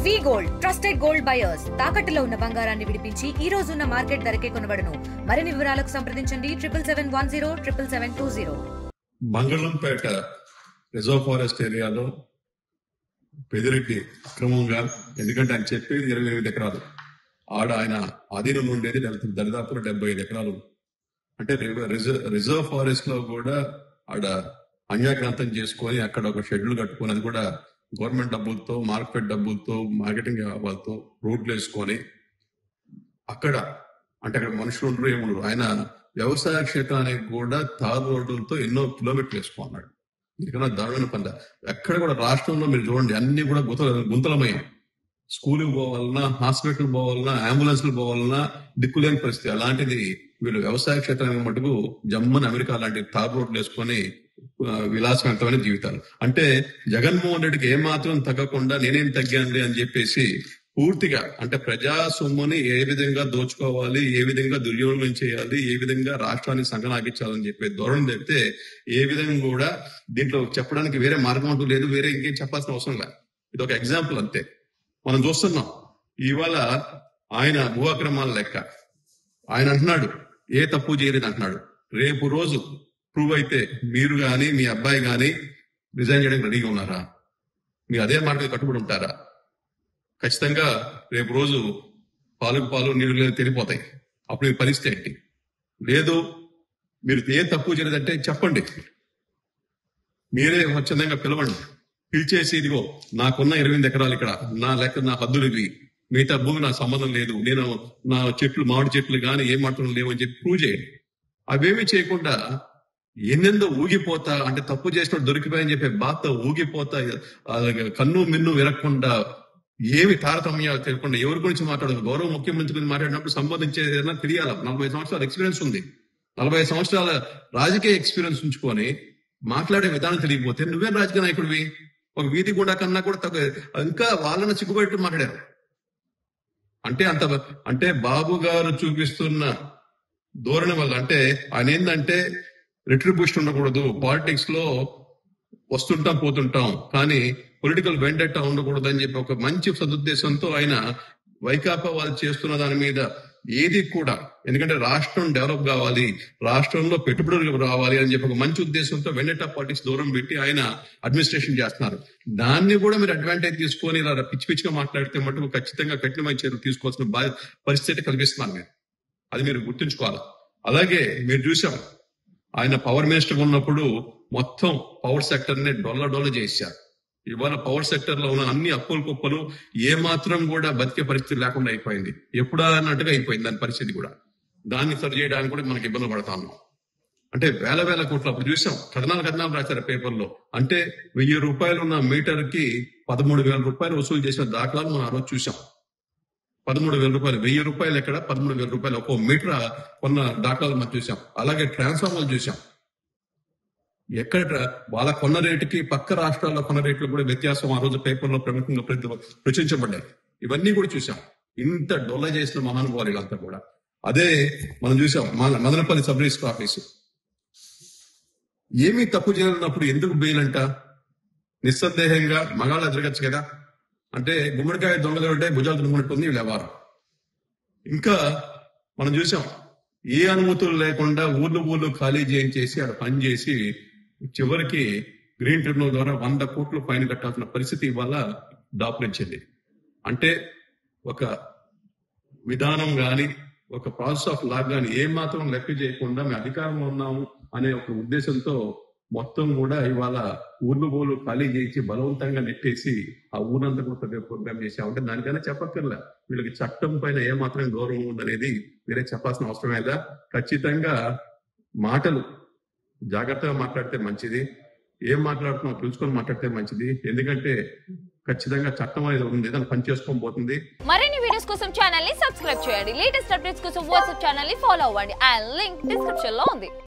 వి gold trusted gold buyers తాకట్టులో ఉన్న బంగారాన్ని విడిపించి ఈ రోజు ఉన్న మార్కెట్ ధరకే కొనబడును. మరిన్ని వివరాలకు సంప్రదించండి 77107720. మంగళంపేట రిజర్వ్ ఫారెస్ట్ ఏరియాలో పెదిరెడ్డి అక్రమంగా, ఎందుకంటే ఆయన చెప్పేది 28 ఎకరాలు, ఆయన ఆధీనంలో ఉండేది దరిదాపులో 75 ఎకరాలు. అంటే రిజర్వ్ ఫారెస్ట్ లో కూడా ఆడ అన్యాక్రాంతం చేసుకొని అక్కడ ఒక షెడ్యూల్ కట్టుకొని, అది కూడా గవర్నమెంట్ డబ్బులతో, మార్కెట్ డబ్బులతో, మార్కెటింగ్ వాళ్ళతో రోడ్లు వేసుకొని అక్కడ, అంటే అక్కడ మనుషులు ఉండరు, ఏముండరు. ఆయన వ్యవసాయ క్షేత్రానికి కూడా తారు రోడ్లతో ఎన్నో కిలోమీటర్లు వేసుకున్నాడు. ఇక్కడ దారుణ పంద ఎక్కడ కూడా రాష్ట్రంలో మీరు చూడండి, అన్ని కూడా గుంతలమయ్యాయి. స్కూల్కి పోవాలన్నా, హాస్పిటల్ పోవాలన్నా, అంబులెన్స్లు పోవాలన్నా దిక్కులేని పరిస్థితి. అలాంటిది వీళ్ళు వ్యవసాయ క్షేత్రానికి మటుకు జమ్మని అమెరికా లాంటి తారు రోడ్లు వేసుకొని విలాసవంతమైన జీవితాలు. అంటే జగన్మోహన్ రెడ్డికి ఏమాత్రం తగ్గకుండా నేనేం తగ్గాను అని చెప్పేసి పూర్తిగా, అంటే ప్రజా సొమ్ముని ఏ విధంగా దోచుకోవాలి, ఏ విధంగా దుర్యోగం చేయాలి, ఏ విధంగా రాష్ట్రాన్ని సంగనాగించాలని చెప్పే ధోరణి చెప్తే ఏ విధంగా కూడా దీంట్లో చెప్పడానికి వేరే మార్గం అంటూ లేదు, వేరే ఇంకేం చెప్పాల్సిన అవసరం లేదు. ఇది ఒక ఎగ్జాంపుల్ అంతే. మనం చూస్తున్నాం ఇవాళ ఆయన భూ అక్రమాల లెక్క. ఆయన అంటున్నాడు ఏ తప్పు చేయలేదు అంటున్నాడు. రేపు రోజు ప్రూవ్ అయితే మీరు గాని మీ అబ్బాయి గాని రిజైన్ చేయడానికి రెడీగా ఉన్నారా? మీరు అదే మాట కట్టుబడి ఉంటారా? ఖచ్చితంగా రేపు రోజు పాలకు పాలు నీళ్ళు తెలిపోతాయి. అప్పుడు మీ పరిస్థితి ఏంటి? లేదు మీరు ఏ తప్పు చేయలేదంటే చెప్పండి, మీరే స్వచ్ఛందంగా పిలవండి. పిలిచేసి ఇదిగో నాకున్న 28 ఎకరాలు ఇక్కడ నా లెక్క, నా హద్దులు ఇవి, మిగతా భూమి నాకు సంబంధం లేదు, నేను నా చెట్లు, మామిడి చెట్లు కానీ ఏం మాత్రం లేవని చెప్పి ప్రూవ్ చేయండి. అవేమీ చేయకుండా ఎన్నెందో ఊగిపోతా, అంటే తప్పు చేసినట్టు దొరికిపోయని చెప్పే బాధ ఊగిపోతా, కన్ను మిన్ను విరగకుండా, ఏమి తారతమ్యాలు తెలియకుండా ఎవరి గురించి మాట్లాడదు. గౌరవ ముఖ్యమంత్రి గురించి మాట్లాడినప్పుడు సంబంధించేది ఏదైనా తెలియాలి. 40 సంవత్సరాల ఎక్స్పీరియన్స్ ఉంది, 40 సంవత్సరాల రాజకీయ ఎక్స్పీరియన్స్ ఉంచుకొని మాట్లాడే విధానం తెలియకపోతే నువ్వేం రాజకీయ నాయకుడివి? ఒక వీధి గుండా కన్నా కూడా ఇంకా వాళ్ళని సిగ్గుపెట్టి మాట్లాడారు. అంటే బాబు గారు చూపిస్తున్న ధోరణి వల్ల, అంటే ఆయన ఏంటంటే రిట్రిబ్యూషన్ ఉండకూడదు, పాలిటిక్స్ లో వస్తుంటాం పోతుంటాం, కానీ పొలిటికల్ వెండెట్టా ఉండకూడదు అని చెప్పి ఒక మంచి సదుద్దేశంతో ఆయన వైకాపా వాళ్ళు చేస్తున్న దాని మీద ఏది కూడా, ఎందుకంటే రాష్ట్రం డెవలప్ కావాలి, రాష్ట్రంలో పెట్టుబడులు రావాలి అని చెప్పి ఒక మంచి ఉద్దేశంతో వెండెట్టా పాలిటిక్స్ దూరం పెట్టి ఆయన అడ్మినిస్ట్రేషన్ చేస్తున్నారు. దాన్ని కూడా మీరు అడ్వాంటేజ్ తీసుకొని ఇలా పిచ్చి పిచ్చిగా మాట్లాడితే మటుకు ఖచ్చితంగా కఠినమైన చర్యలు తీసుకోవాల్సిన పరిస్థితి కల్పిస్తున్నారు. అది మీరు గుర్తుంచుకోవాలి. అలాగే మీరు చూసాం ఆయన పవర్ మినిస్టర్ ఉన్నప్పుడు మొత్తం పవర్ సెక్టర్ ని డొల్ల చేశారు. ఇవాళ పవర్ సెక్టర్ లో ఉన్న అన్ని అప్పులు కుప్పలు ఏ మాత్రం కూడా బతికే పరిస్థితి లేకుండా అయిపోయింది. ఎప్పుడా అన్నట్టుగా అయిపోయింది దాని పరిస్థితి కూడా. దాన్ని సరి చేయడానికి కూడా మనకి ఇబ్బందులు పడతాము. అంటే వేల కోట్లు అప్పుడు చూసాం, కథనాలు రాశారు పేపర్లో. అంటే 1000 రూపాయలు ఉన్న మీటర్ కి 13,000 రూపాయలు వసూలు చేసిన దాఖలాలు మనం ఆ రోజు చూసాం. 13,000 రూపాయలు, 1000 రూపాయలు ఎక్కడ, 13,000 రూపాయలు ఒక్కో మీటర్ కొన్న దాఖలాలు మనం చూసాం. అలాగే ట్రాన్స్ఫార్మర్లు చూసాం. ఎక్కడ వాళ్ళ కొన్న రేటుకి పక్క రాష్ట్రాల్లో కొన్న రేట్లు కూడా వ్యత్యాసం ఆ రోజు పేపర్లో ప్రముఖంగా ప్రచురించబడ్డాయి. ఇవన్నీ కూడా చూసాం. ఇంత డొల్ల చేసిన మహానుభావులు అంతా కూడా. అదే మనం చూసాం మదనపల్లి సబ్ రిజిస్టర్ ఆఫీసు. ఏమీ తప్పు చేయనప్పుడు ఎందుకు బెయిల్ అంట? నిస్సందేహంగా మగాళ్ళు తిరగచ్చు కదా. అంటే గుమ్మడికాయ దొంగలుంటే భుజాలు తిరుగుతున్నట్టుంది వీళ్ళ వ్యవహారం. ఇంకా మనం చూసాం ఏ అనుమతులు లేకుండా ఊర్లు ఖాళీ చేయించేసి అక్కడ పనిచేసి చివరికి గ్రీన్ ట్రిబ్యునల్ ద్వారా 100 కోట్లు ఫైన్ కట్టాల్సిన పరిస్థితి ఇవాళ దాపురించింది. అంటే ఒక విధానం గాని, ఒక ప్రాసెస్ ఆఫ్ లా గాని ఏ మాత్రం లెక్క చేయకుండా మేము అధికారంలో ఉన్నాము అనే ఒక ఉద్దేశంతో మొత్తం కూడా ఇవాళ ఊర్లు ఖాళీ చేసి బలవంతంగా నెట్టేసి ఆ ఊరంతా కూడా ప్రోగ్రామ్ చేసాం. అంటే దానికైనా చెప్పక్కర్లే, వీళ్ళకి చట్టం పైన ఏ మాత్రం గౌరవం ఉందనేది వేరే చెప్పాల్సిన అవసరం లేదా. ఖచ్చితంగా మాటలు జాగ్రత్తగా మాట్లాడితే మంచిది, ఏం మాట్లాడుతున్నావు తెలుసుకొని మాట్లాడితే మంచిది. ఎందుకంటే ఖచ్చితంగా చట్టం అనేది ఉంది, దాన్ని పని చేసుకొని పోతుంది. మరిన్ని వీడియోస్ కోసం ఛానల్ ని సబ్స్క్రైబ్ చేయండి. లేటెస్ట్ అప్డేట్స్ కోసం వాట్సాప్ ఛానల్ ని ఫాలో అవ్వండి. ఆ లింక్ డిస్క్రిప్షన్ లో ఉంది.